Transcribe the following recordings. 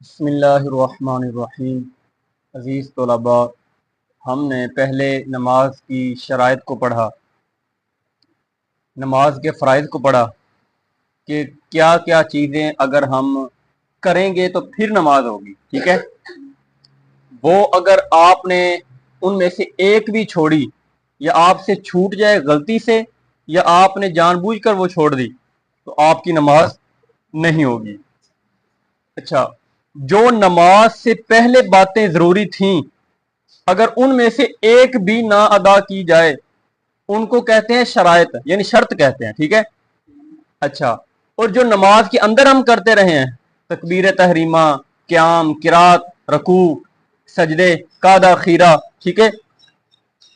بسم اللہ الرحمن الرحیم۔ عزیز طلباء، ہم نے پہلے نماز کی شرائط کو پڑھا، نماز کے فرائض کو پڑھا کہ کیا کیا چیزیں اگر ہم کریں گے تو پھر نماز ہوگی، ٹھیک ہے۔ وہ اگر آپ نے ان میں سے ایک بھی چھوڑی یا آپ سے چھوٹ جائے غلطی سے یا آپ نے جان بوجھ کر وہ چھوڑ دی تو آپ کی نماز نہیں ہوگی۔ اچھا، جو نماز سے پہلے باتیں ضروری تھیں اگر ان میں سے ایک بھی نہ ادا کی جائے ان کو کہتے ہیں شرائط، یعنی شرط کہتے ہیں، ٹھیک ہے۔ اچھا، اور جو نماز کے اندر ہم کرتے رہے ہیں تکبیر تحریمہ، قیام، قرات، رکوع، سجدے، قعدہ، خیرہ، ٹھیک ہے،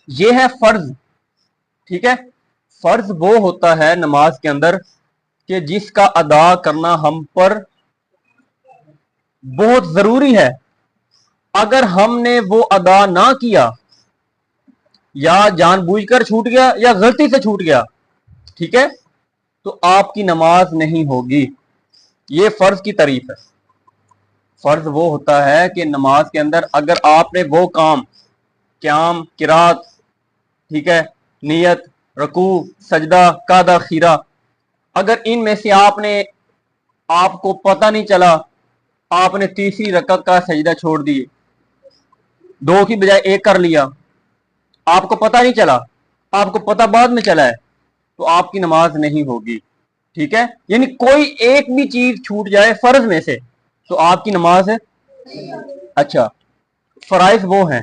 یہ ہے فرض، ٹھیک ہے۔ فرض وہ ہوتا ہے نماز کے اندر کہ جس کا ادا کرنا ہم پر بہت ضروری ہے، اگر ہم نے وہ ادا نہ کیا یا جان بوجھ کر چھوٹ گیا یا غلطی سے چھوٹ گیا، ٹھیک ہے، تو آپ کی نماز نہیں ہوگی۔ یہ فرض کی تعریف ہے۔ فرض وہ ہوتا ہے کہ نماز کے اندر اگر آپ نے وہ کام، قیام، قرات، ٹھیک ہے، نیت، رکوع، سجدہ، قعدہ، خیرہ، اگر ان میں سے آپ کو پتہ نہیں چلا، آپ نے تیسری رکعت کا سجدہ چھوڑ دیے، دو کی بجائے ایک کر لیا، آپ کو پتہ نہیں چلا، آپ کو پتہ بعد میں چلا ہے، تو آپ کی نماز نہیں ہوگی، ٹھیک ہے۔ یعنی کوئی ایک بھی چیز چھوٹ جائے فرض میں سے تو آپ کی نماز ہے۔ اچھا، فرائض وہ ہیں۔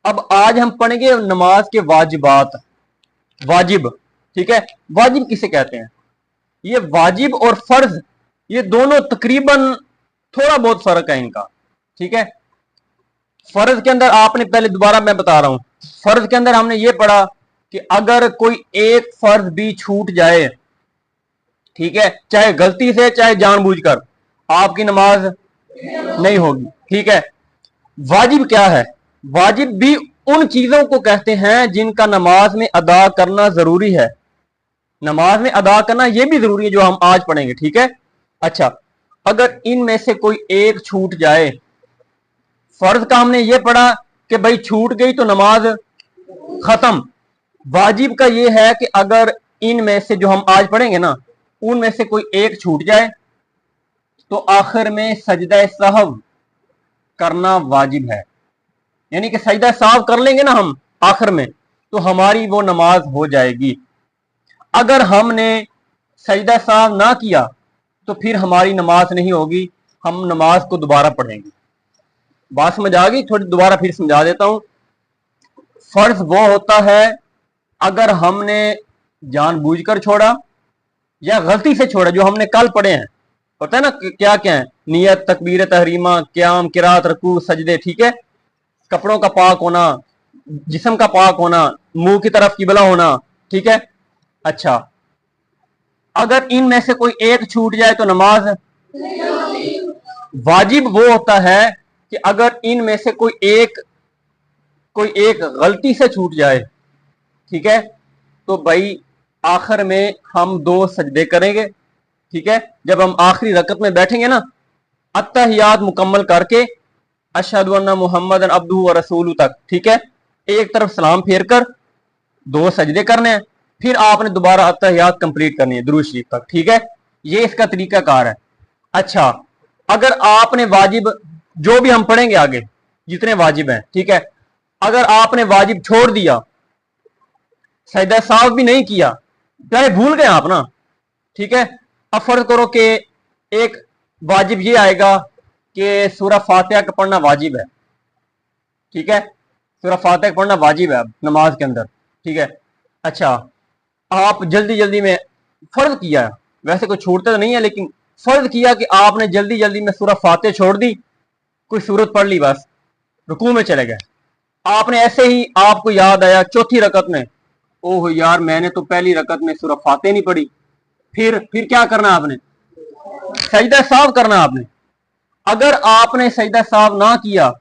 اب آج ہم پڑھیں گے نماز کے واجبات۔ واجب، ٹھیک ہے، واجب کسے کہتے ہیں؟ یہ واجب اور فرض یہ دونوں تقریباً تھوڑا بہت فرق ہے ان کا، ٹھیک ہے۔ فرض کے اندر آپ نے پہلے دوبارہ میں بتا رہا ہوں، فرض کے اندر ہم نے یہ پڑھا کہ اگر کوئی ایک فرض بھی چھوٹ جائے، ٹھیک ہے، چاہے غلطی سے چاہے جان بوجھ کر، آپ کی نماز نہیں ہوگی، ٹھیک ہے۔ واجب کیا ہے؟ واجب بھی ان چیزوں کو کہتے ہیں جن کا نماز میں ادا کرنا ضروری ہے۔ نماز میں ادا کرنا یہ بھی ضروری ہے جو ہم آج پڑھیں گے، ٹھیک ہے۔ اچھا، اگر ان میں سے کوئی ایک چھوٹ جائے، فرض کا ہم نے یہ پڑھا کہ بھائی چھوٹ گئی تو نماز ختم۔ واجب کا یہ ہے کہ اگر ان میں سے جو ہم آج پڑھیں گے نا ان میں سے کوئی ایک چھوٹ جائے تو آخر میں سجدہ سہو کرنا واجب ہے، یعنی کہ سجدہ سہو کر لیں گے نا ہم آخر میں تو ہماری وہ نماز ہو جائے گی۔ اگر ہم نے سجدہ سہو نہ کیا تو پھر ہماری نماز نہیں ہوگی، ہم نماز کو دوبارہ پڑھیں گے۔ بات سمجھ آ گئی؟ تھوڑی دوبارہ پھر سمجھا دیتا ہوں۔ فرض وہ ہوتا ہے اگر ہم نے جان بوجھ کر چھوڑا یا غلطی سے چھوڑا، جو ہم نے کل پڑھے ہیں، پتہ ہے نا کیا کیا ہے؟ نیت، تکبیر تحریمہ، قیام، قرات، رکوع، سجدے، ٹھیک ہے، کپڑوں کا پاک ہونا، جسم کا پاک ہونا، منہ کی طرف قبلہ ہونا، ٹھیک ہے۔ اچھا، اگر ان میں سے کوئی ایک چھوٹ جائے تو نماز واجب وہ ہوتا ہے کہ اگر ان میں سے کوئی ایک غلطی سے چھوٹ جائے، ٹھیک ہے، تو بھائی آخر میں ہم دو سجدے کریں گے، ٹھیک ہے۔ جب ہم آخری رکعت میں بیٹھیں گے نا اتحیات مکمل کر کے اشہد ان محمد عبدہ و رسولہ تک، ٹھیک ہے، ایک طرف سلام پھیر کر دو سجدے کرنے ہیں، پھر آپ نے دوبارہ اتحیات کمپلیٹ کرنی ہے درود شریف تک، ٹھیک ہے۔ یہ اس کا طریقہ کار ہے۔ اچھا، اگر آپ نے واجب جو بھی ہم پڑھیں گے آگے جتنے واجب ہیں، ٹھیک ہے، اگر آپ نے واجب چھوڑ دیا، سجدہ سہو بھی نہیں کیا، چاہے بھول گئے آپ نا، ٹھیک ہے، اب فرض کرو کہ ایک واجب یہ آئے گا کہ سورہ فاتحہ کا پڑھنا واجب ہے، ٹھیک ہے، سورہ فاتحہ پڑھنا واجب ہے اب نماز کے اندر، ٹھیک ہے۔ اچھا، آپ جلدی میں فرض کیا ہے، ویسے کوئی چھوڑتا تو نہیں ہے لیکن فرض کیا کہ آپ نے جلدی میں سورہ فاتحہ چھوڑ دی، کوئی سورت پڑھ لی، بس رکوع میں چلے گئے، آپ نے ایسے ہی آپ کو یاد آیا چوتھی رکعت میں، اوہ یار میں نے تو پہلی رکعت میں سورہ فاتحہ نہیں پڑھی، پھر کیا کرنا آپ نے؟ سجدہ سہو کرنا آپ نے۔ اگر آپ نے سجدہ سہو نہ کیا،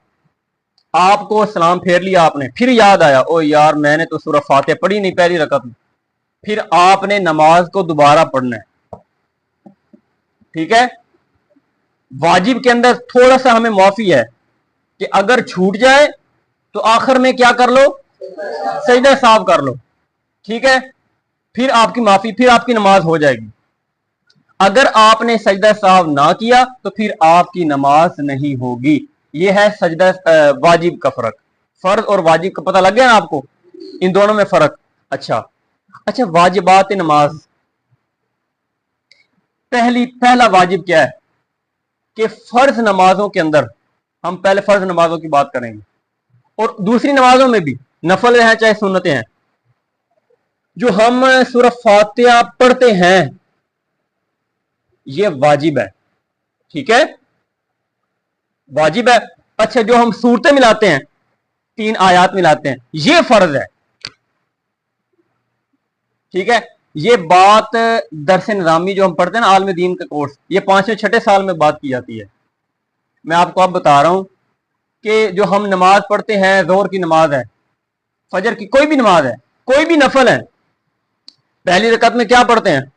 آپ کو سلام پھیر لیا آپ نے، پھر یاد آیا او یار میں نے تو سورہ فاتحہ پڑھی نہیں پہلی رکعت میں، پھر آپ نے نماز کو دوبارہ پڑھنا ہے، ٹھیک ہے۔ वाजिब के अंदर थोड़ा सा हमें माफी है कि अगर छूट जाए तो आखिर में क्या कर लो, सजदा साफ कर लो, ठीक है, फिर आपकी माफी, फिर आपकी नमाज हो जाएगी। अगर आपने सजदा साफ ना किया तो फिर आपकी नमाज नहीं होगी। ये है सजदा वाजिब का फर्क। फर्ज और वाजिब का पता लग गया ना आपको, इन दोनों में फर्क। अच्छा, वाजिबात नमाज, पहला वाजिब क्या है कि फर्ज नमाजों के अंदर, हम पहले फर्ज नमाजों की बात करेंगे, और दूसरी नमाजों में भी, नफल हैं चाहे सुन्नतें हैं, जो हम सूरह फातिहा पढ़ते हैं ये वाजिब है, ठीक है, वाजिब है। अच्छा, जो हम सूरतें मिलाते हैं, 3 आयात मिलाते हैं, ये फर्ज है, ठीक है। ये बात दरस निज़ामी जो हम पढ़ते हैं ना, आलम दीन का कोर्स, ये 5वें 6ठे साल में बात की जाती है। मैं आपको अब बता रहा हूं कि जो हम नमाज पढ़ते हैं, जोहर की नमाज है, फजर की कोई भी नमाज है, कोई भी नफल है, पहली रकत में क्या पढ़ते हैं,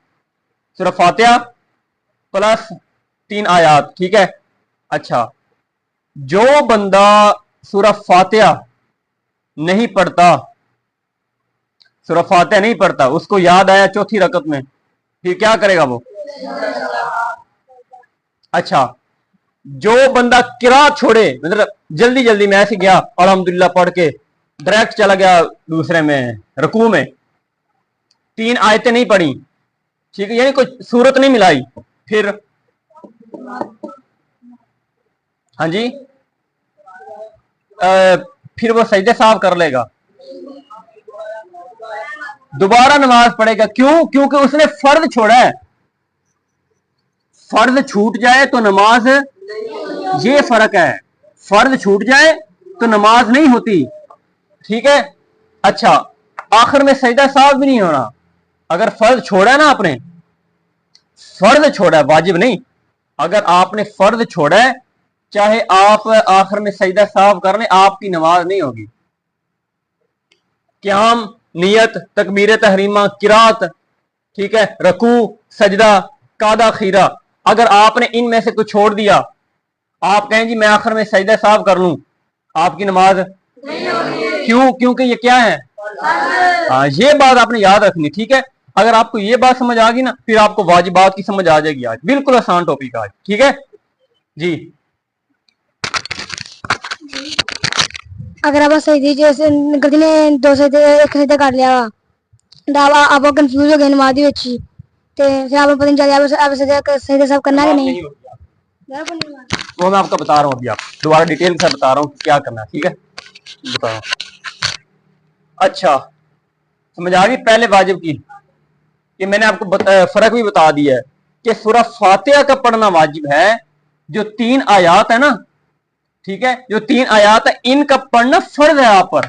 सूरह फातिहा प्लस 3 आयात, ठीक है। अच्छा, जो बंदा सूरह फातिहा नहीं पढ़ता, सूरह फातिहा नहीं पढ़ता, उसको याद आया चौथी रकत में, फिर क्या करेगा वो? अच्छा, जो बंदा किरात छोड़े, मतलब जल्दी जल्दी में ऐसे गया अल्हम्दुलिल्लाह पढ़ के डायरेक्ट चला गया दूसरे में रुकू में, 3 आयतें नहीं पढ़ी, ठीक है, यानी कोई सूरत नहीं मिलाई, फिर हाँ जी, फिर वो सजदे साफ कर लेगा, दोबारा नमाज पढ़ेगा। क्यों? क्योंकि उसने फर्ज छोड़ा है। फर्ज छूट जाए तो नमाज, ये फर्क है, फर्ज छूट जाए तो नमाज नहीं होती, ठीक है। अच्छा, आखिर में सजदा साफ भी नहीं होना। अगर फर्ज छोड़ा है ना आपने, फर्ज छोड़ा है, वाजिब नहीं, अगर आपने फर्ज छोड़ा है, चाहे आप आखिर में सजदा साफ कर लें, आपकी नमाज नहीं होगी। क़याम, नियत, तकबीर तहरीमा, किरात, ठीक है, रकू, सजदा, कादा, खीरा, अगर आपने इनमें से कुछ छोड़ दिया, आप कहें जी मैं आखिर में सजदा साफ कर लूं, आपकी नमाज नहीं होगी। क्यों? क्योंकि ये क्या है? हाँ, ये बात आपने याद रखनी, ठीक है। अगर आपको ये बात समझ आ गई ना, फिर आपको वाजिबात की समझ आ जाएगी। आज बिल्कुल आसान टॉपिक आज, ठीक है जी। अगर आप सही जैसे गलती ने दो सजदे एक सजदा कर लिया तो आप कंफ्यूज हो गए नमाज दी विच ते फिर आपको पता नहीं चल आप सजदा सब करना है कि नहीं? वो मैं आपको बता रहा हूँ, अभी आप दोबारा डिटेल से बता रहा हूँ क्या करना है, ठीक है, बताओ। अच्छा, समझ आ गई पहले वाजिब की, कि मैंने आपको फर्क भी बता दिया है कि सूरह फातिहा का पढ़ना वाजिब है। जो 3 आयात है ना, ठीक है, जो 3 आयात है, इनका पढ़ना फर्ज है आप पर।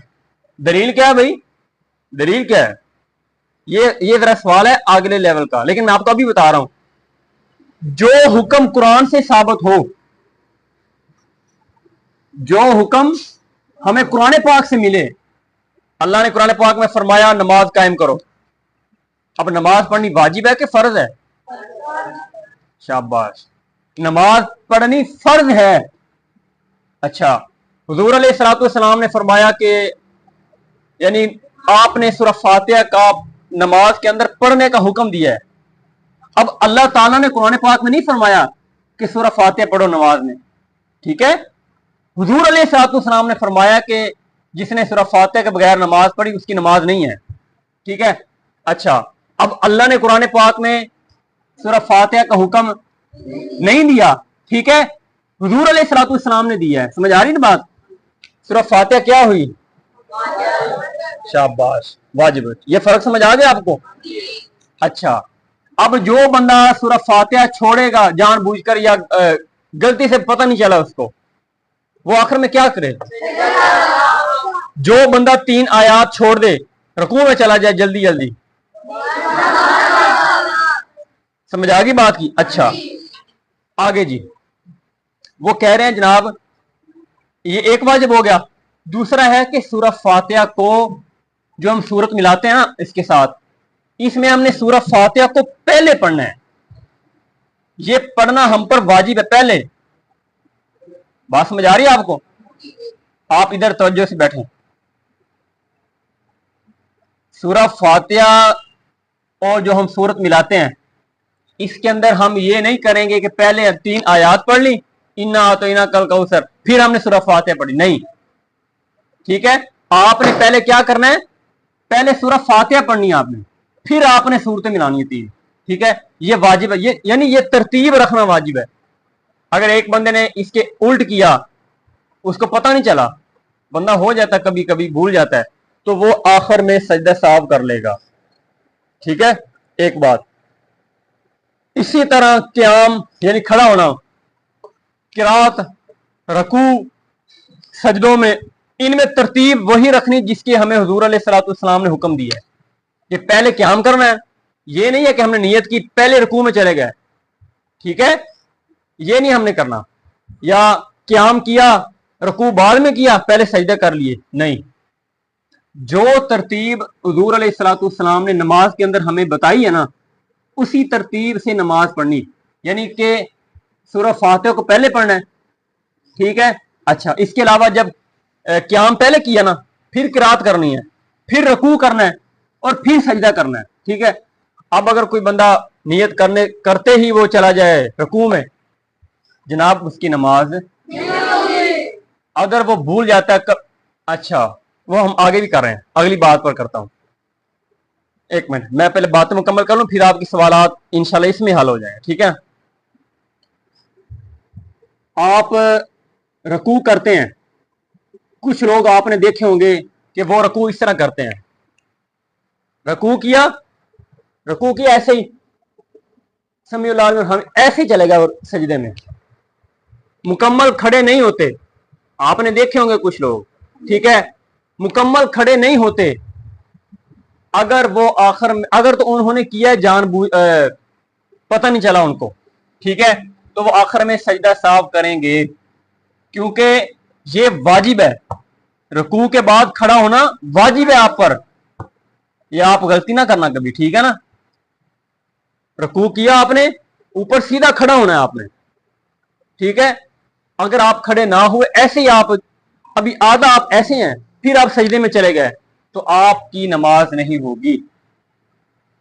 दलील क्या है भाई? दलील क्या है? ये जरा सवाल है अगले लेवल का, लेकिन मैं आपको अभी बता रहा हूं। जो हुक्म कुरान से साबित हो, जो हुक्म हमें कुरान पाक से मिले, अल्लाह ने कुरान पाक में फरमाया नमाज कायम करो, अब नमाज पढ़नी वाजिब है कि फर्ज है? शाबाश, नमाज पढ़नी फर्ज है। अच्छा, हुजूर अलैहिस्सलाम ने फरमाया कि यानी आपने सूरह फातिहा का नमाज के अंदर पढ़ने का हुक्म दिया है। अब अल्लाह ताला ने कुरान पाक में नहीं फरमाया कि सूरह फातिहा पढ़ो नमाज में, ठीक है। हुजूर अलैहिस्सलाम ने फरमाया कि जिसने सूरह फातिहा के बगैर नमाज पढ़ी उसकी नमाज नहीं है, ठीक है। अच्छा, अब अल्लाह ने कुरान पाक में सूरह फातिहा का हुक्म नहीं दिया, ठीक है, हुजूर अलैहिस्सलाम ने दिया है। समझ आ रही ना बात? सूरह फातिहा क्या हुई? शाबाश, वाजिब। ये फर्क समझ आ गया आपको? अच्छा, अब जो बंदा सूरह फातिहा छोड़ेगा जानबूझकर या गलती से, पता नहीं चला उसको, वो आखिर में क्या करे? जो बंदा 3 आयात छोड़ दे, रुकू में चला जाए जल्दी जल्दी, समझ आ गई बात की? अच्छा, आगे जी, वो कह रहे हैं जनाब ये एक वाजिब हो गया। दूसरा है कि सूरह फातिहा को जो हम सूरत मिलाते हैं ना इसके साथ, इसमें हमने सूरह फातिहा को पहले पढ़ना है। ये पढ़ना हम पर वाजिब है पहले, बात समझ आ रही है आपको? आप इधर तवज्जो से बैठे। सूरह फातिहा और जो हम सूरत मिलाते हैं, इसके अंदर हम ये नहीं करेंगे कि पहले 3 आयात पढ़ ली, इन्ना तो इना कल कौसर, फिर हमने सूरह फातिहा पढ़ी, नहीं। ठीक है, आपने पहले क्या करना है, पहले सूरह फातिहा पढ़नी है आपने, फिर आपने सूरतें मिलानी है 3। ठीक है, ये वाजिब है, ये यानी ये तरतीब रखना वाजिब है। अगर एक बंदे ने इसके उल्ट किया, उसको पता नहीं चला, बंदा हो जाता है कभी कभी भूल जाता है, तो वो आखिर में सजदा साहब कर लेगा। ठीक है, एक बात। इसी तरह क़याम यानी खड़ा होना, किरात, रकू, सजदों में, इनमें तरतीब वही रखनी जिसकी हमें हुजूर अलैहिस्सलाम ने हुक्म दिया है कि पहले क़याम करना है। ये नहीं है कि हमने नियत की पहले रकू में चले गए, ठीक है, ये नहीं हमने करना, या क़याम किया रकू बाद में किया पहले सजदा कर लिए, नहीं। जो तरतीब हुजूर अलैहिस्सलाम ने नमाज के अंदर हमें बताई है ना, उसी तरतीब से नमाज पढ़नी, यानी कि सूरह फातिहा को पहले पढ़ना है। ठीक है, अच्छा, इसके अलावा जब क़याम पहले किया ना, फिर किरात करनी है, फिर रकू करना है और फिर सजदा करना है। ठीक है, अब अगर कोई बंदा नियत करते ही वो चला जाए रकू में, जनाब उसकी नमाज अगर वो भूल जाता है अच्छा, वो हम आगे भी कर रहे हैं, अगली बात पर करता हूं। एक मिनट, मैं पहले बात मुकम्मल कर लूं, फिर आपकी सवालात इंशाल्लाह इसमें हल हो जाएगा। ठीक है, आप रकू करते हैं, कुछ लोग आपने देखे होंगे कि वो रकू इस तरह करते हैं, रकू किया ऐसे ही हम ऐसे ही चलेगा और सजदे में मुकम्मल खड़े नहीं होते। आपने देखे होंगे कुछ लोग, ठीक है, मुकम्मल खड़े नहीं होते। अगर वो आखिर में, अगर तो उन्होंने किया पता नहीं चला उनको, ठीक है, तो वो आखिर में सजदा साफ करेंगे, क्योंकि ये वाजिब है, रुकू के बाद खड़ा होना वाजिब है आप पर, ये आप गलती ना करना कभी। ठीक है ना, रुकू किया आपने, ऊपर सीधा खड़ा होना है आपने। ठीक है, अगर आप खड़े ना हुए, ऐसे ही आप अभी आधा आप ऐसे हैं, फिर आप सजदे में चले गए, तो आपकी नमाज नहीं होगी।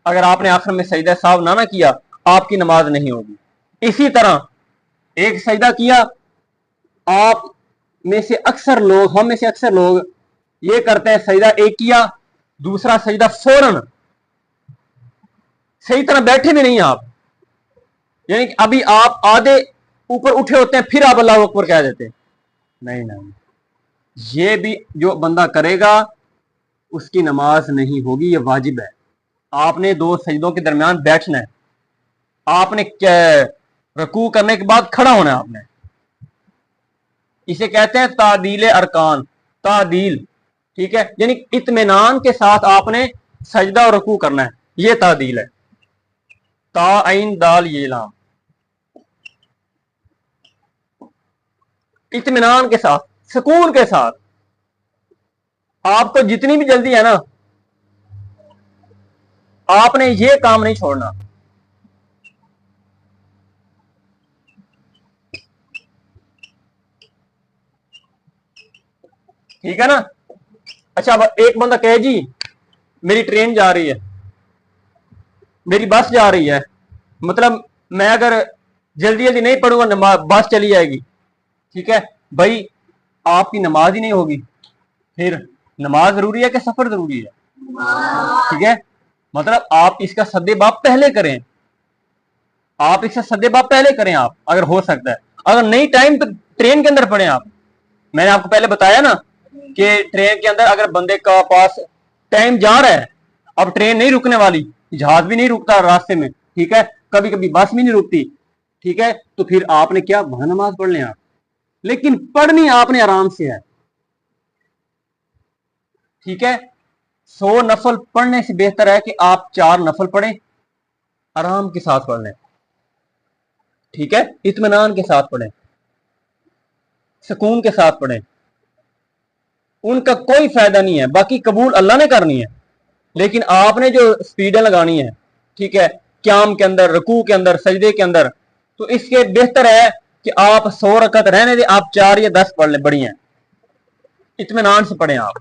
अगर आपने आखिर में सजदा साफ ना किया, आपकी नमाज नहीं होगी। इसी तरह एक सजदा किया, आप में से अक्सर लोग, हम में से अक्सर लोग ये करते हैं, सजदा एक किया, दूसरा सजदा फौरन, सही तरह बैठे भी नहीं आप, यानी कि अभी आप आधे ऊपर उठे होते हैं, फिर आप अल्लाहु अकबर कह देते हैं, नहीं, ये भी जो बंदा करेगा उसकी नमाज नहीं होगी, ये वाजिब है। आपने 2 सजदों के दरमियान बैठना है, आपने रकू करने के बाद खड़ा होना है आपने, इसे कहते हैं तादील अरकान, तादील। ठीक है, यानी इत्मीनान के साथ आपने सजदा और रकू करना है, ये तादील है। ता आइन दाल ये लाम, इत्मीनान के साथ, सुकून के साथ। आपको जितनी भी जल्दी है ना, आपने ये काम नहीं छोड़ना। ठीक है ना, अच्छा, एक बंदा कहे जी मेरी ट्रेन जा रही है, मेरी बस जा रही है, मतलब मैं अगर जल्दी जल्दी नहीं पढ़ूंगा बस चली जाएगी। ठीक है भाई, आपकी नमाज ही नहीं होगी। फिर नमाज जरूरी है कि सफर जरूरी है? ठीक है, मतलब आप इसका सद्देबाब पहले करें, आप इसका सद्देबाब पहले करें, आप अगर हो सकता है। अगर नहीं टाइम तो ट्रेन के अंदर पढ़ें आप। मैंने आपको पहले बताया ना कि ट्रेन के अंदर अगर बंदे का पास टाइम जा रहा है, अब ट्रेन नहीं रुकने वाली, जहाज भी नहीं रुकता रास्ते में, ठीक है, कभी कभी बस भी नहीं रुकती, ठीक है, तो फिर आपने क्या, वहां नमाज पढ़ लें आप, लेकिन पढ़नी आपने आराम से है। ठीक है, 100 नफल पढ़ने से बेहतर है कि आप 4 नफल पढ़ें, आराम के साथ पढ़ लें। ठीक है, इत्मीनान के साथ पढ़ें, सुकून के साथ पढ़ें, उनका कोई फायदा नहीं है। बाकी कबूल अल्लाह ने करनी है, लेकिन आपने जो स्पीडें लगानी है, ठीक है, क़याम के अंदर, रुकू के अंदर, सजदे के अंदर, तो इसके बेहतर है कि आप 100 रकत रहने दे, आप 4 या 10 पढ़ लें, बढ़िया, इत्मीनान से पढ़ें आप,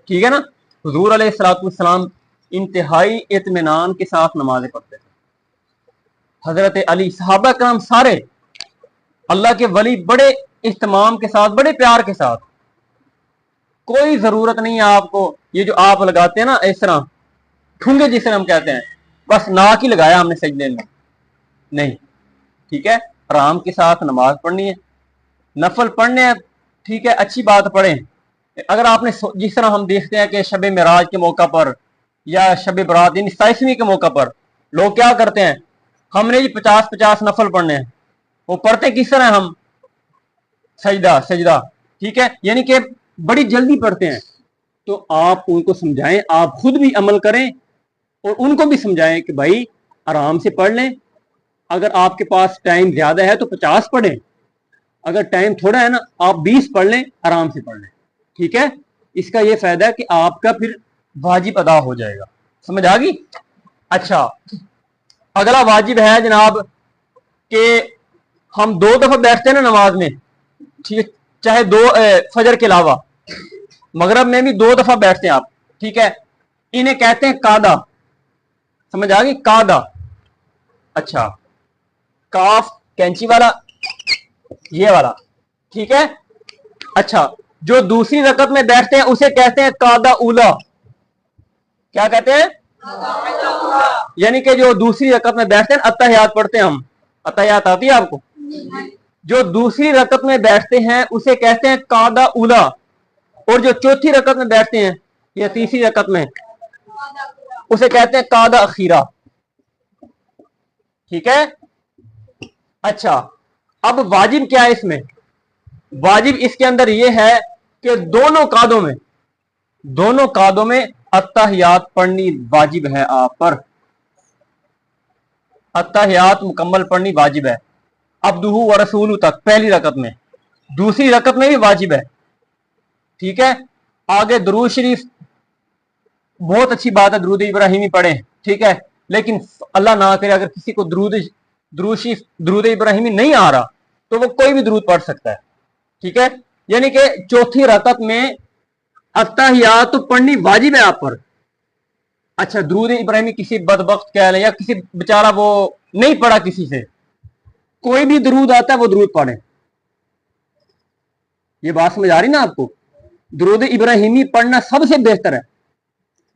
ठीक है ना। हुजूर अलैहिस्सलाम इंतहाई इत्मीनान के साथ नमाजें पढ़ते थे। हजरत अली, सहाबा करम सारे अल्लाह के वली बड़े इह्तिमाम के साथ, बड़े प्यार के साथ, कोई जरूरत नहीं है आपको ये जो आप लगाते हैं ना इस तरह ठुंगे जिसे हम कहते हैं, बस नाक ही लगाया हमने सजदे में, नहीं, ठीक है। आराम के साथ नमाज पढ़नी है, नफल पढ़ने हैं, ठीक है, अच्छी बात पढ़ें। अगर आपने जिस तरह हम देखते हैं कि शब मिराज के मौका पर या शब बरात यानी 27वीं के मौका पर लोग क्या करते हैं, हमने जी 50-50 नफल पढ़ने हैं, वो पढ़ते किस तरह हम सजदा सजदा, ठीक है, यानी कि बड़ी जल्दी पढ़ते हैं। तो आप उनको समझाएं, आप खुद भी अमल करें और उनको भी समझाएं कि भाई आराम से पढ़ लें। अगर आपके पास टाइम ज्यादा है तो 50 पढ़ें, अगर टाइम थोड़ा है ना आप 20 पढ़ लें, आराम से पढ़ लें, ठीक है। इसका ये फायदा है कि आपका फिर वाजिब अदा हो जाएगा, समझ आ गई। अच्छा, अगला वाजिब है जनाब कि हम 2 दफा बैठते हैं ना नमाज में, ठीक है, चाहे 2 फजर के अलावा मगरब में भी 2 दफा बैठते हैं आप, ठीक है, इन्हें कहते हैं कादा, समझ आ गई, कादा। अच्छा, काफ कैंची वाला, ये वाला, ठीक है। अच्छा, जो दूसरी रकत में बैठते हैं उसे कहते हैं कादा उला, क्या कहते हैं, यानी कि जो दूसरी रकत में बैठते हैं, अत्तहियात पढ़ते हैं हम, अत्तहियात आती है आपको, जो दूसरी रकत में बैठते हैं उसे कहते हैं कादा उला, और जो चौथी रकत में बैठते हैं या तीसरी रकत में उसे कहते हैं कादा अखीरा, ठीक है। अच्छा, अब वाजिब क्या है इसमें, वाजिब इसके अंदर यह है कि दोनों कादों में अत्तहियात पढ़नी वाजिब है आप पर, अत्तहियात मुकम्मल पढ़नी वाजिब है, अब्दुहु व रसूलु तक पहली रकत में, दूसरी रकत में भी वाजिब है, ठीक है। आगे दुरूद शरीफ, बहुत अच्छी बात है, दुरूद इब्राहिमी पढ़े, ठीक है, लेकिन अल्लाह ना करे अगर किसी को दुरूद इब्राहिमी नहीं आ रहा तो वो कोई भी दुरूद पढ़ सकता है, ठीक है। यानी कि चौथी रकत में अत्तहियात तो पढ़नी वाजिब है आप पर। अच्छा, दुरूद इब्राहिमी किसी बदबख्त कह लें या किसी बेचारा वो नहीं पढ़ा किसी से, कोई भी दुरूद आता है वो दुरूद पढ़े, ये बात समझ आ रही ना आपको। दुरूद इब्राहिमी पढ़ना सबसे बेहतर है,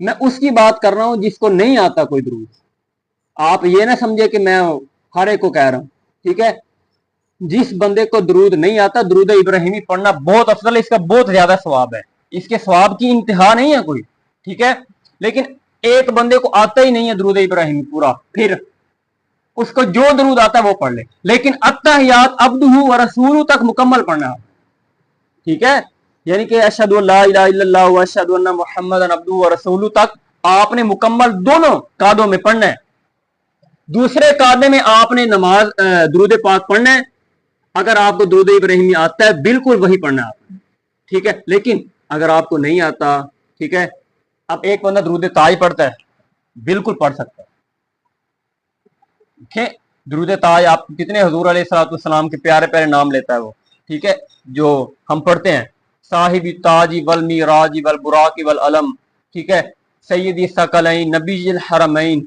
मैं उसकी बात कर रहा हूं जिसको नहीं आता कोई दुरूद। आप ये ना समझे कि मैं हर एक को कह रहा हूं, ठीक है। जिस बंदे को दुरूद नहीं आता, दुरूद इब्राहिमी पढ़ना बहुत अफजल है, इसका बहुत ज्यादा सवाब है, इसके सवाब की इंतहा नहीं है कोई, ठीक है। लेकिन एक बंदे को आता ही नहीं है दुरूद इब्राहिमी पूरा, फिर उसको जो दुरूद आता है वो पढ़ ले, लेकिन अत्तहियात अब्दुहु व रसूलु तक मुकम्मल पढ़ना है, ठीक है। यानी कि अशहदु अल्ला इलाहा इल्लल्लाह व अशहदु अन्ना मुहम्मदन अब्दुहु व रसूलु तक आपने मुकम्मल दोनों कादों में पढ़ना है। दूसरे कादे में आपने नमाज दुरूद पाक पढ़ना है, अगर आपको दुरूद इब्राहिमी आता है बिल्कुल वही पढ़ना है आपने, ठीक है। लेकिन अगर आपको नहीं आता, ठीक है, अब एक बंदा दुरूद ताज पढ़ता है, बिल्कुल पढ़ सकता है, ठीक है। दुरूद ताज आप कितने हुजूर अलैहिस्सलाम के प्यारे प्यारे नाम लेता है वो, ठीक है, जो हम पढ़ते हैं, साहिब ताजी वल मीराजी वल बुराकी वल अलम, ठीक है, सैयदी सकलैन नबीजुल हरमैन,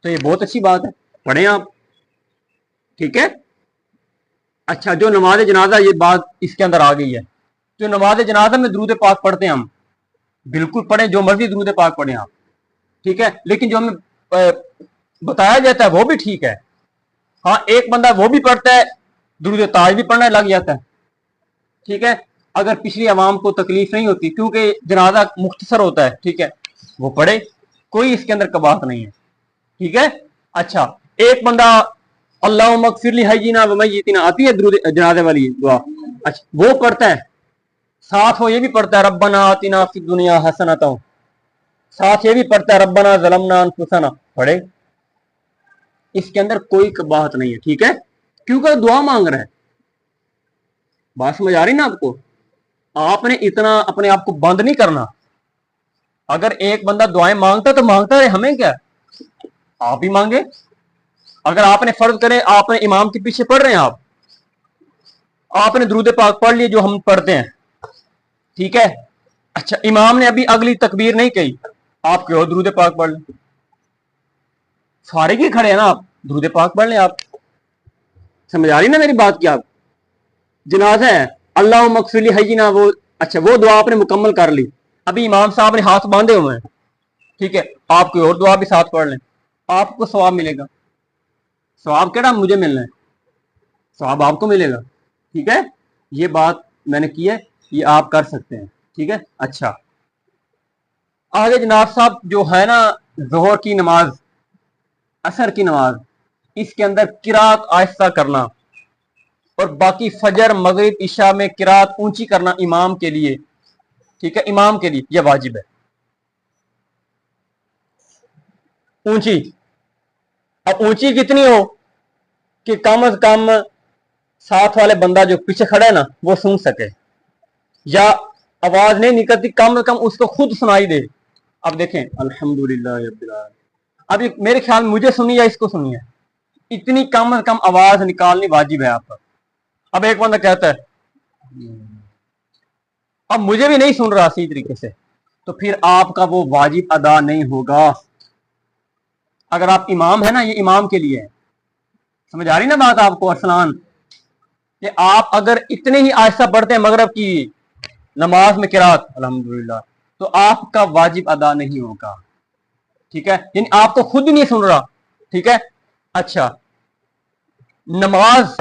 तो ये बहुत अच्छी बात है, पढ़ें आप, ठीक है। अच्छा, जो नमाज जनाजा, ये बात इसके अंदर आ गई है, जो नमाज जनाजा में दुरूद पाक पढ़ते हैं हम, बिल्कुल पढ़ें, जो मर्जी दुरूद पाक पढ़ें आप, ठीक है। लेकिन जो हमें बताया जाता है वो भी ठीक है। हाँ, एक बंदा वो भी पढ़ता है, दुरूद ताज भी पढ़ने लग जाता है, ठीक है। अगर पिछली अवाम को तकलीफ नहीं होती क्योंकि जनाजा मुख्तसर होता है, ठीक है, वो पढ़े, कोई इसके अंदर कबाहत नहीं है, ठीक है। अच्छा, एक बंदा अल्लाह मगफिरली हय्यिना व मय्यितिना आती है दुरूद जनाजे वाली दुआ, अच्छा वो पढ़ता है, साथ वो ये भी पढ़ता है रब्बना आतिना फिद दुनिया हसनतन, साथ ये भी पढ़ता है रब्बना ज़लमना अनफुसना, पढ़े, इसके अंदर कोई कबाहत नहीं है, ठीक है, क्योंकि दुआ मांग रहा है। बात समझ आ रही ना आपको। आपने इतना अपने आप को बंद नहीं करना। अगर एक बंदा दुआएं मांगता तो मांगता रहे, हमें क्या, आप ही मांगे। अगर आपने फर्ज करे आपने इमाम के पीछे पढ़ रहे हैं आप, आपने दुरूद पाक पढ़ लिया जो हम पढ़ते हैं, ठीक है। अच्छा, इमाम ने अभी अगली तकबीर नहीं कही, आप क्यों दुरूद पाक पढ़ लें? फारिग ही खड़े हैं ना आप, दुरूद पाक पढ़ लें आप। समझ आ रही ना मेरी बात की? आप जनाजा है, अल्लाह मगफिरली हय्यिना, वो अच्छा वो दुआ आपने मुकम्मल कर ली, अभी इमाम साहब ने हाथ बांधे हुए हैं, ठीक है, आप कोई और दुआ भी साथ पढ़ लें, आपको सवाब मिलेगा। सवाब केड़ा मुझे मिलना है, सवाब आपको मिलेगा, ठीक है। ये बात मैंने की है, ये आप कर सकते हैं, ठीक है। अच्छा, आगे जनाब साहब जो है ना, जोहर की नमाज, असर की नमाज, इसके अंदर किरात आहिस्ता करना और बाकी फजर मगरिब इशा में किरात ऊंची करना इमाम के लिए, ठीक है, इमाम के लिए यह वाजिब है, ऊंची। अब ऊंची कितनी हो कि कम अज कम साथ वाले बंदा जो पीछे खड़ा है ना वो सुन सके, या आवाज नहीं निकलती, कम से कम उसको खुद सुनाई दे। अब देखें, अल्हम्दुलिल्लाह रब्बिल आलमीन, अभी मेरे ख्याल में मुझे सुनी या इसको सुनी है, इतनी कम से कम आवाज निकालनी वाजिब है आप पर। अब एक बंदा कहता है अब मुझे भी नहीं सुन रहा सही तरीके से, तो फिर आपका वो वाजिब अदा नहीं होगा। अगर आप इमाम है ना, ये इमाम के लिए है, समझ आ रही ना बात आपको अरसलान? कि आप अगर इतने ही आहिस्ता पढ़ते हैं मगरिब की नमाज में किरात अल्हम्दुलिल्लाह, तो आपका वाजिब अदा नहीं होगा, ठीक है, यानी आप तो खुद ही नहीं सुन रहा, ठीक है। अच्छा, नमाज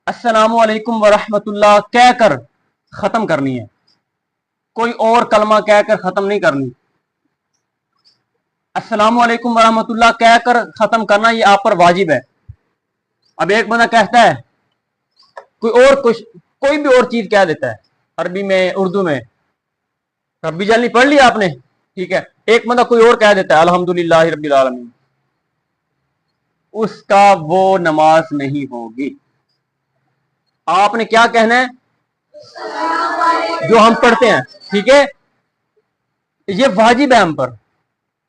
अस्सलामु अलैकुम व रहमतुल्लाह कहकर खत्म करनी है, कोई और कलमा कहकर खत्म नहीं करनी। अस्सलामु अलैकुम व रहमतुल्लाह कहकर खत्म करना ये आप पर वाजिब है। अब एक बंदा कहता है कोई भी और चीज कह देता है, अरबी में उर्दू में, रब्बी जल्दी पढ़ लिया आपने, ठीक है, एक बंदा कोई और कह देता है अल्हम्दुलिल्लाह रब्बिल आलमीन, उसका वो नमाज नहीं होगी। आपने क्या कहना है जो हम पढ़ते हैं, ठीक है, ये वाजिब है हम पर,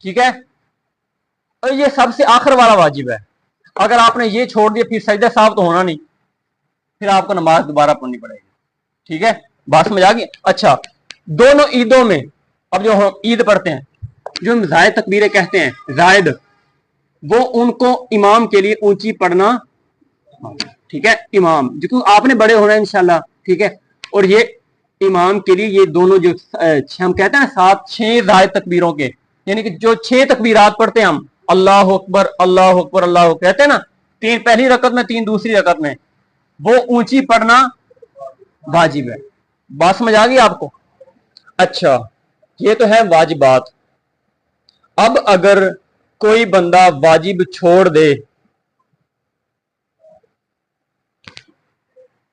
ठीक है, और ये सबसे आखिर वाला वाजिब है। अगर आपने ये छोड़ दिया फिर सजदा साहब तो होना नहीं, फिर आपको नमाज दोबारा पढ़नी पड़ेगी, ठीक है, बात समझ आ गई। अच्छा, दोनों ईदों में अब जो हम ईद पढ़ते हैं, जो हम जायद तकबीरें कहते हैं जायद, वो उनको इमाम के लिए ऊंची पढ़ना, ठीक है, इमाम जो आपने बड़े होना है इंशाल्लाह, ठीक है, और ये इमाम के लिए ये दोनों जो हम कहते हैं ना 7-6 जायद तकबीरों के, यानी कि जो 6 तकबीरात पढ़ते हैं हम, अल्लाह अकबर अल्लाह अकबर अल्लाह कहते हैं ना, 3 पहली रकत में 3 दूसरी रकत में, वो ऊंची पढ़ना वाजिब है। बात समझ आ गई आपको? अच्छा, ये तो है वाजिबात। अब अगर कोई बंदा वाजिब छोड़ दे,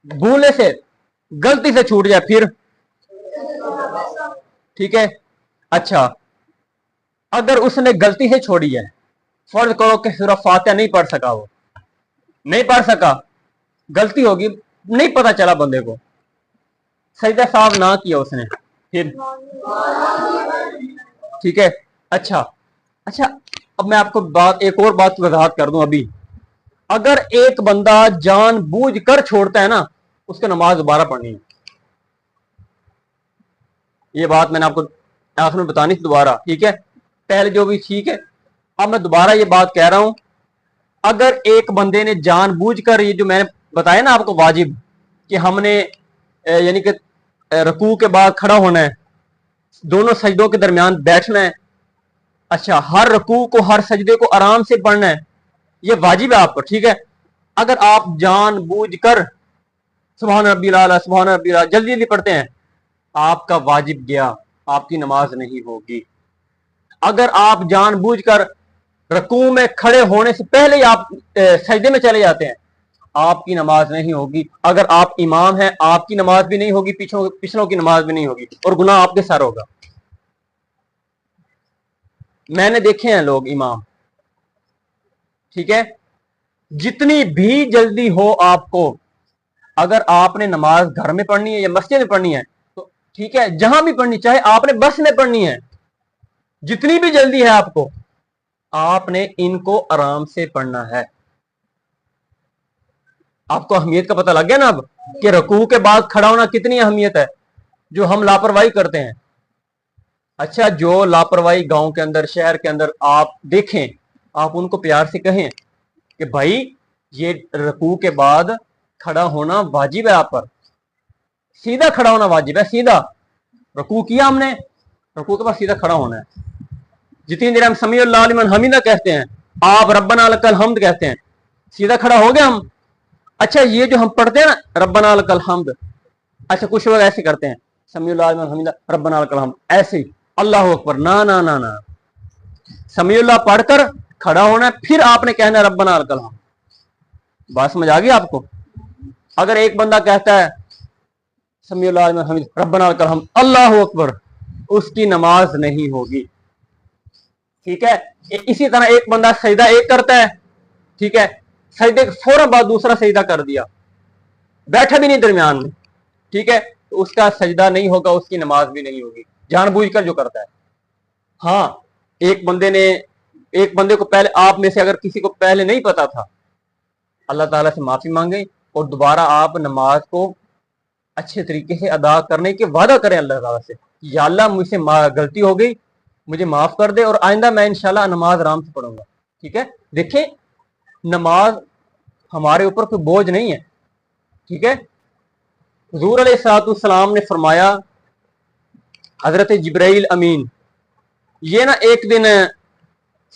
भूले से गलती से छूट जाए, फिर ठीक है। अच्छा, अगर उसने गलती से छोड़ी है, फर्ज करो कि सूरह फातिहा नहीं पढ़ सका, वो नहीं पढ़ सका, गलती होगी, नहीं पता चला बंदे को, सजदा साहब ना किया उसने, फिर ठीक है। अच्छा अच्छा, अब मैं आपको एक और बात की वजाहत कर दूं। अभी अगर एक बंदा जानबूझ कर छोड़ता है ना, उसको नमाज दोबारा पढ़नी है। ये बात मैंने आपको आखिर में बतानी थी दोबारा, ठीक है, पहले जो भी ठीक है, अब मैं दोबारा ये बात कह रहा हूं। अगर एक बंदे ने जानबूझकर, ये जो मैंने बताया ना आपको वाजिब, कि हमने यानी कि रकू के बाद खड़ा होना है, दोनों सजदों के दरमियान बैठना है, अच्छा, हर रकू को हर सजदे को आराम से पढ़ना है, ये वाजिब है आप पर, ठीक है। अगर आप जानबूझकर सुभान रब्बिल आला सुभान रब्बिल आला जल्दी जल्दी पढ़ते हैं, आपका वाजिब गया, आपकी नमाज नहीं होगी। अगर आप जानबूझकर रकू में खड़े होने से पहले ही आप सजदे में चले जाते हैं, आपकी नमाज नहीं होगी। अगर आप इमाम हैं, आपकी नमाज भी नहीं होगी, पिछलों की नमाज भी नहीं होगी, और गुनाह आपके सर होगा। मैंने देखे हैं लोग इमाम, ठीक है, जितनी भी जल्दी हो आपको, अगर आपने नमाज घर में पढ़नी है या मस्जिद में पढ़नी है तो ठीक है, जहां भी पढ़नी, चाहे आपने बस में पढ़नी है, जितनी भी जल्दी है आपको, आपने इनको आराम से पढ़ना है। आपको अहमियत का पता लग गया ना अब कि रुकू के बाद खड़ा होना कितनी अहमियत है, जो हम लापरवाही करते हैं। अच्छा, जो लापरवाही गांव के अंदर, शहर के अंदर आप देखें, आप उनको प्यार से कहें कि भाई ये रुकू के बाद खड़ा होना वाजिब है, आप पर सीधा खड़ा होना वाजिब है। सीधा रुकू किया हमने, रुकू के बाद सीधा खड़ा होना है। जितनी देर हम समीउल्लाह लिमन हमीदा कहते हैं, आप रब्बना लकल हम्द कहते हैं, सीधा खड़ा हो गया हम। अच्छा, ये जो हम पढ़ते हैं ना रब्बना लकल हम्द, अच्छा कुछ लोग ऐसे करते हैं, समीउल्लाह लिमन हमीदा रब्बना लकल हम्द, ऐसे ही अल्लाह अकबर, ना ना ना ना, समीउल्लाह पढ़कर खड़ा होना है, फिर आपने कहना रब्बना लकल हम्द। बात समझ आ गई आपको? अगर एक बंदा कहता है समीउल्लाह लिमन हमीदा रब्बना लकल हम्द अल्लाह अकबर, उसकी नमाज नहीं होगी। ठीक है। इसी तरह एक बंदा सजदा एक करता है, ठीक है, सजदे फौरन बाद दूसरा सजदा कर दिया, बैठा भी नहीं दरमियान में, ठीक है, तो उसका सजदा नहीं होगा, उसकी नमाज भी नहीं होगी, जानबूझकर जो करता है। हाँ, एक बंदे को पहले, आप में से अगर किसी को पहले नहीं पता था, अल्लाह ताला से माफी मांगे और दोबारा आप नमाज को अच्छे तरीके से अदा करने के वादा करें अल्लाह ताला से, या अल्लाह मुझसे गलती हो गई, मुझे माफ कर दे और आइंदा मैं इंशाल्लाह नमाज आराम से पढ़ूंगा। ठीक है। देखें, नमाज हमारे ऊपर कोई बोझ नहीं है। ठीक है। हुजूर अलैहिस्सलाम ने फरमाया, हजरत जिब्राइल अमीन ये ना एक दिन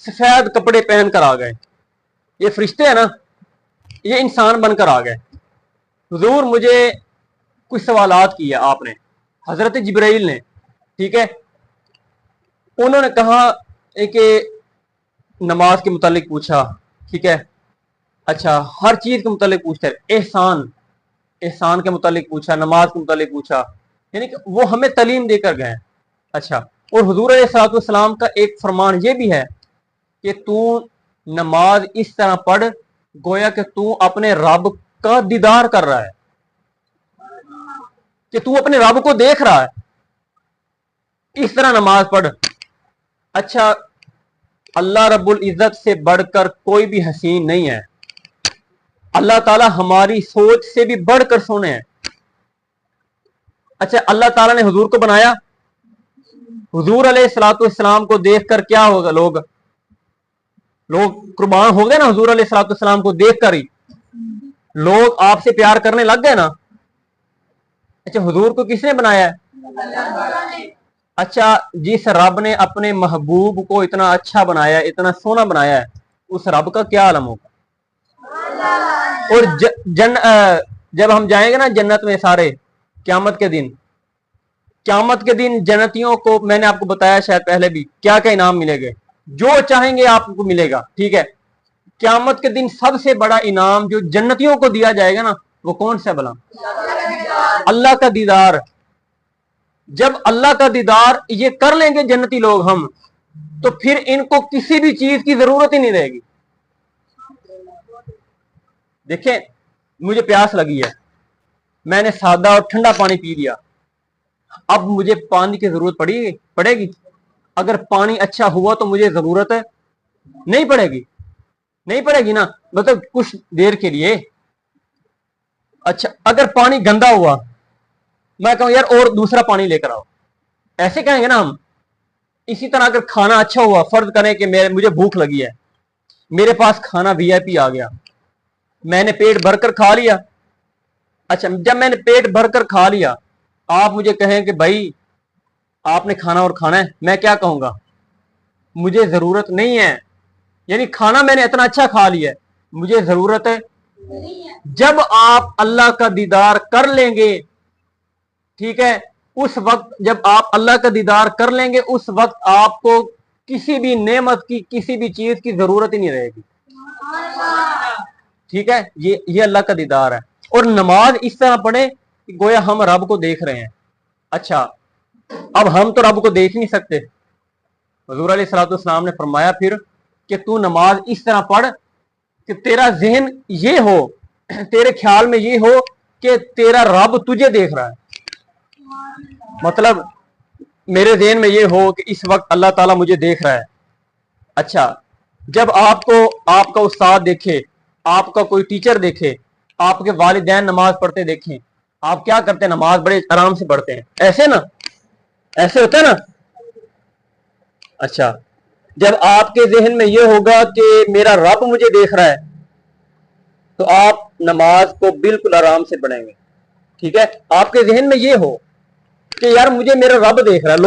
सफेद कपड़े पहनकर आ गए, ये फरिश्ते हैं ना, ये इंसान बनकर आ गए। हुजूर मुझे कुछ सवालात किया आपने, हजरत जिब्राइल ने, ठीक है, उन्होंने कहा कि नमाज के मुतालिक पूछा, ठीक है, अच्छा हर चीज के मुतालिक पूछते हैं, एहसान के मुतालिक पूछा, नमाज के मुतालिक पूछा, यानी कि वो हमें तालीम देकर गए। अच्छा, और हुजूर अलैहिस्सलाम का एक फरमान ये भी है कि तू नमाज इस तरह पढ़ गोया कि तू अपने रब का दीदार कर रहा है, कि तू अपने रब को देख रहा है, इस तरह नमाज पढ़। अच्छा, अल्लाह रब्बुल इज्जत से बढ़कर कोई भी हसीन नहीं है, अल्लाह ताला हमारी सोच से भी बढ़कर सोने हैं। अच्छा, अल्लाह ताला ने हुजूर को बनाया, हुजूर अलैहिस्सलाम को देखकर क्या होगा, लोग कुर्बान हो गए ना, हुजूर अलैहिस्सलाम को देखकर ही लोग आपसे प्यार करने लग गए ना। अच्छा, हुजूर को किसने बनाया है? अच्छा, जिस रब ने अपने महबूब को इतना अच्छा बनाया, इतना सोना बनाया है, उस रब का क्या आलम होगा। और जब हम जाएंगे ना जन्नत में सारे, क़यामत के दिन जन्नतियों को, मैंने आपको बताया शायद पहले भी, क्या क्या इनाम मिलेंगे, जो चाहेंगे आपको मिलेगा। ठीक है। क़यामत के दिन सबसे बड़ा इनाम जो जन्नतियों को दिया जाएगा ना, वो कौन सा भला? अल्लाह का दीदार। जब अल्लाह का दीदार ये कर लेंगे जन्नती लोग हम, तो फिर इनको किसी भी चीज की जरूरत ही नहीं रहेगी। देखें, मुझे प्यास लगी है, मैंने सादा और ठंडा पानी पी लिया, अब मुझे पानी की जरूरत पड़ेगी? अगर पानी अच्छा हुआ तो मुझे जरूरत है, नहीं पड़ेगी ना, मतलब कुछ देर के लिए। अच्छा, अगर पानी गंदा हुआ, मैं कहूं यार और दूसरा पानी लेकर आओ, ऐसे कहेंगे ना हम। इसी तरह अगर खाना अच्छा हुआ, फर्ज करें कि मुझे भूख लगी है, मेरे पास खाना वीआईपी आ गया, मैंने पेट भरकर खा लिया। अच्छा, जब मैंने पेट भरकर खा लिया, आप मुझे कहें कि भाई आपने खाना और खाना है, मैं क्या कहूंगा? मुझे जरूरत नहीं है, यानी खाना मैंने इतना अच्छा खा लिया, मुझे जरूरत है। जब आप अल्लाह का दीदार कर लेंगे, ठीक है, उस वक्त जब आप अल्लाह का दीदार कर लेंगे, उस वक्त आपको किसी भी नेमत की, किसी भी चीज की जरूरत ही नहीं रहेगी। ठीक है, ये अल्लाह का दीदार है। और नमाज इस तरह पढ़े कि गोया हम रब को देख रहे हैं। अच्छा, अब हम तो रब को देख नहीं सकते, हुजूर अलैहिस्सलाम ने फरमाया फिर कि तू नमाज इस तरह पढ़ कि तेरा जहन ये हो, तेरे ख्याल में ये हो कि तेरा रब तुझे देख रहा है। मतलब मेरे जहन में ये हो कि इस वक्त अल्लाह ताला मुझे देख रहा है। अच्छा, जब आपको आपका उस्ताद देखे, आपका कोई टीचर देखे, آپ کے والدین نماز پڑھتے دیکھیں, آپ کیا کرتے ہیں؟ نماز بڑے آرام سے پڑھتے ہیں, ایسے نا, ایسے ہوتا ہے نا. اچھا, جب آپ کے ذہن میں یہ ہوگا کہ میرا رب مجھے دیکھ رہا ہے, تو آپ نماز کو بالکل آرام سے پڑھیں گے. ٹھیک ہے, آپ کے ذہن میں یہ ہو کہ یار مجھے میرا رب دیکھ رہا ہے.